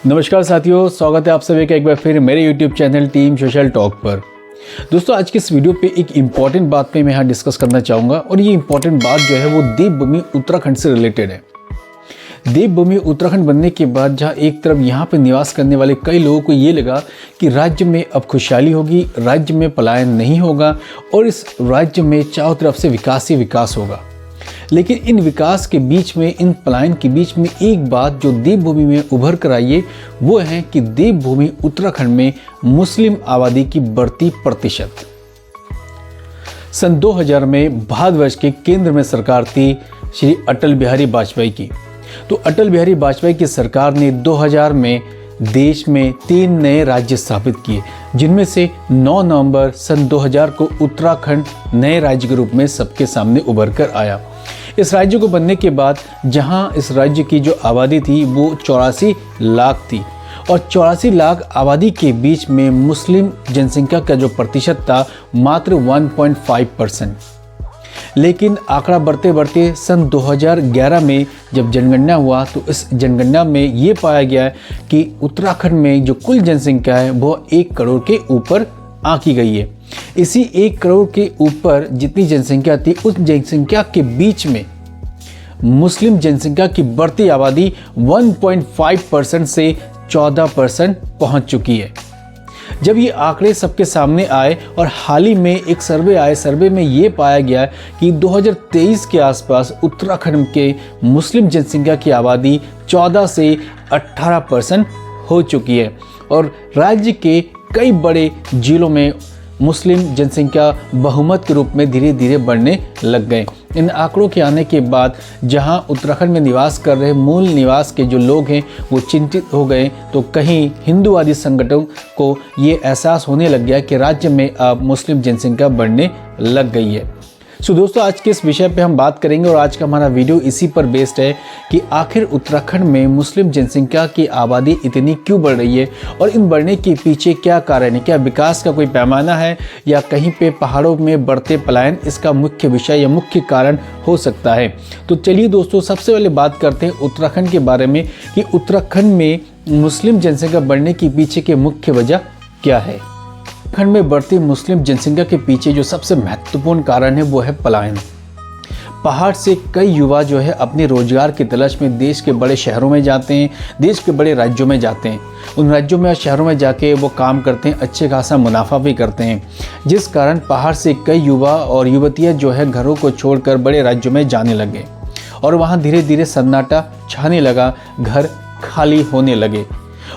नमस्कार साथियों, स्वागत है आप सभी का एक बार फिर मेरे YouTube channel team social talk पर। दोस्तों, आज के इस वीडियो पे एक इम्पॉर्टेंट बात पे मैं यहाँ डिस्कस करना चाहूँगा और ये इम्पॉर्टेंट बात जो है वो देवभूमि उत्तराखंड से रिलेटेड है। देवभूमि उत्तराखंड बनने के बाद जहाँ एक तरफ यहाँ पे निवास करने वाले कई लोगों को ये लगा कि राज्य में अब खुशहाली होगी, राज्य में पलायन नहीं होगा और इस राज्य में चारों तरफ से विकास ही विकास होगा। लेकिन इन विकास के बीच में, इन पलायन के बीच में एक बात जो देवभूमि में उभर कर आई है वो है कि देवभूमि उत्तराखंड में मुस्लिम आबादी की बढ़ती प्रतिशत। सन 2000 में भारतवर्ष के केंद्र में सरकार थी श्री अटल बिहारी वाजपेयी की। तो अटल बिहारी वाजपेयी की सरकार ने 2000 में देश में 3 नए राज्य स्थापित किए, जिनमें से 9 नवंबर सन 2000 को उत्तराखंड नए राज्य के रूप में सबके सामने उभर कर आया। इस राज्य को बनने के बाद जहां इस राज्य की जो आबादी थी वो 84 लाख थी और 84 लाख आबादी के बीच में मुस्लिम जनसंख्या का जो प्रतिशत था मात्र 1.5%। लेकिन आंकड़ा बढ़ते बढ़ते सन 2011 में जब जनगणना हुआ तो इस जनगणना में ये पाया गया कि उत्तराखंड में जो कुल जनसंख्या है वो 1 करोड़ के ऊपर आंकी गई है। इसी 1 करोड़ के ऊपर जितनी जनसंख्या थी उस जनसंख्या के बीच में मुस्लिम जनसंख्या की बढ़ती आबादी 1.5% से 14% पहुंच चुकी है। जब ये आंकड़े सबके सामने आए और हाल ही में एक सर्वे में ये पाया गया कि 2023 के आसपास उत्तराखंड के मुस्लिम जनसंख्या की आबादी 14 से 18% हो चुकी है और राज्य के कई बड़े जिलों में मुस्लिम जनसंख्या बहुमत के रूप में धीरे धीरे बढ़ने लग गए। इन आंकड़ों के आने के बाद जहां उत्तराखंड में निवास कर रहे मूल निवास के जो लोग हैं वो चिंतित हो गए, तो कहीं हिंदूवादी संगठनों को ये एहसास होने लग गया कि राज्य में अब मुस्लिम जनसंख्या बढ़ने लग गई है। सो दोस्तों, आज के इस विषय पे हम बात करेंगे और आज का हमारा वीडियो इसी पर बेस्ड है कि आखिर उत्तराखंड में मुस्लिम जनसंख्या की आबादी इतनी क्यों बढ़ रही है और इन बढ़ने के पीछे क्या कारण है। क्या विकास का कोई पैमाना है या कहीं पे पहाड़ों में बढ़ते पलायन इसका मुख्य विषय या मुख्य कारण हो सकता है। तो चलिए दोस्तों, सबसे पहले बात करते हैं उत्तराखंड के बारे में कि उत्तराखंड में मुस्लिम जनसंख्या बढ़ने के पीछे की मुख्य वजह क्या है। उत्तराखंड में बढ़ती मुस्लिम जनसंख्या के पीछे जो सबसे महत्वपूर्ण कारण है वो है पलायन। पहाड़ से कई युवा जो है अपने रोजगार की तलाश में देश के बड़े शहरों में जाते हैं, देश के बड़े राज्यों में जाते हैं। उन राज्यों में और शहरों में जाके वो काम करते हैं, अच्छे खासा मुनाफा भी करते हैं, जिस कारण पहाड़ से कई युवा और युवतियाँ जो है घरों को छोड़कर बड़े राज्यों में जाने लगे और वहाँ धीरे धीरे सन्नाटा छाने लगा, घर खाली होने लगे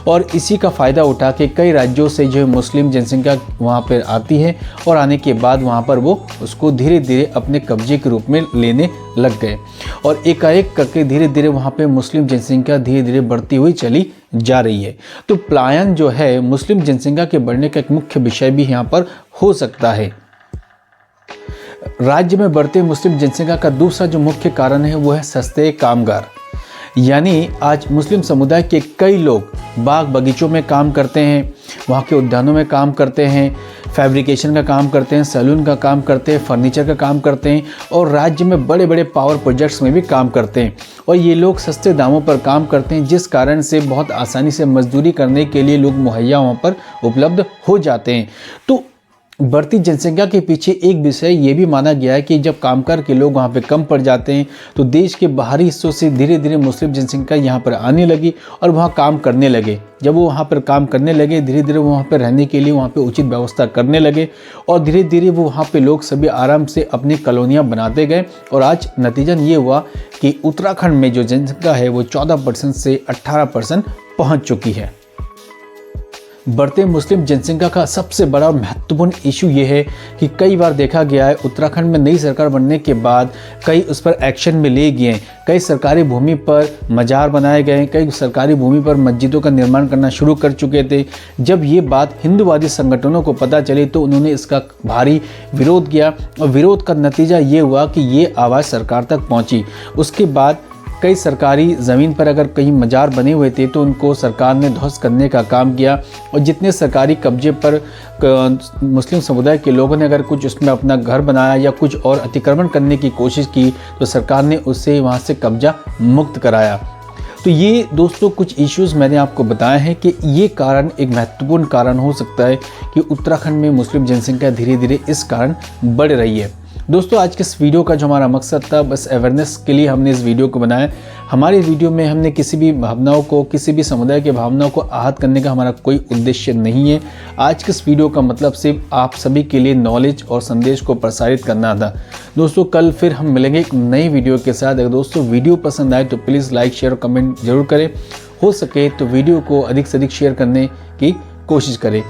और इसी का फ़ायदा उठा के कई राज्यों से जो मुस्लिम जनसंख्या वहाँ पर आती है और आने के बाद वहाँ पर वो उसको धीरे धीरे अपने कब्जे के रूप में लेने लग गए और एकाएक करके धीरे धीरे वहाँ पे मुस्लिम जनसंख्या धीरे धीरे बढ़ती हुई चली जा रही है। तो पलायन जो है मुस्लिम जनसंख्या के बढ़ने का एक मुख्य विषय भी यहाँ पर हो सकता है। राज्य में बढ़ते मुस्लिम जनसंख्या का दूसरा जो मुख्य कारण है वो है सस्ते कामगार। यानी आज मुस्लिम समुदाय के कई लोग बाग बगीचों में काम करते हैं, वहाँ के उद्यानों में काम करते हैं, फैब्रिकेशन का काम करते हैं, सैलून का काम करते हैं, फर्नीचर का काम करते हैं और राज्य में बड़े बड़े पावर प्रोजेक्ट्स में भी काम करते हैं और ये लोग सस्ते दामों पर काम करते हैं, जिस कारण से बहुत आसानी से मजदूरी करने के लिए लोग मुहैया वहाँ पर उपलब्ध हो जाते हैं। तो बढ़ती जनसंख्या के पीछे एक विषय ये भी माना गया है कि जब कामगार के लोग वहाँ पे कम पड़ जाते हैं तो देश के बाहरी हिस्सों से धीरे धीरे मुस्लिम जनसंख्या यहाँ पर आने लगी और वहाँ काम करने लगे। जब वो वहाँ पर काम करने लगे धीरे धीरे वहाँ पर रहने के लिए वहाँ पे उचित व्यवस्था करने लगे और धीरे धीरे वो वहाँ पे लोग सभी आराम से अपनी कॉलोनियाँ बनाते गए और आज नतीजन ये हुआ कि उत्तराखंड में जो जनसंख्या है वो 14% से 18% पहुँच चुकी है। बढ़ते मुस्लिम जनसंख्या का सबसे बड़ा महत्वपूर्ण इशू ये है कि कई बार देखा गया है उत्तराखंड में नई सरकार बनने के बाद कई उस पर एक्शन में ले गए, कई सरकारी भूमि पर मजार बनाए गए, कई सरकारी भूमि पर मस्जिदों का निर्माण करना शुरू कर चुके थे। जब ये बात हिंदूवादी संगठनों को पता चली तो उन्होंने इसका भारी विरोध किया और विरोध का नतीजा ये हुआ कि ये आवाज़ सरकार तक पहुँची। उसके बाद कई सरकारी ज़मीन पर अगर कहीं मजार बने हुए थे तो उनको सरकार ने ध्वस्त करने का काम किया और जितने सरकारी कब्जे पर मुस्लिम समुदाय के लोगों ने अगर कुछ उसमें अपना घर बनाया या कुछ और अतिक्रमण करने की कोशिश की तो सरकार ने उससे वहाँ से कब्जा मुक्त कराया। तो ये दोस्तों कुछ इश्यूज़ मैंने आपको बताए हैं कि ये कारण एक महत्वपूर्ण कारण हो सकता है कि उत्तराखंड में मुस्लिम जनसंख्या धीरे धीरे इस कारण बढ़ रही है। दोस्तों आज के इस वीडियो का जो हमारा मकसद था, बस अवेयरनेस के लिए हमने इस वीडियो को बनाया। हमारे वीडियो में हमने किसी भी भावनाओं को, किसी भी समुदाय के भावनाओं को आहत करने का हमारा कोई उद्देश्य नहीं है। आज के इस वीडियो का मतलब सिर्फ आप सभी के लिए नॉलेज और संदेश को प्रसारित करना था। दोस्तों कल फिर हम मिलेंगे एक नई वीडियो के साथ। अगर दोस्तों वीडियो पसंद आए तो प्लीज़ लाइक, शेयर और कमेंट जरूर करें। हो सके तो वीडियो को अधिक से अधिक शेयर करने की कोशिश करें।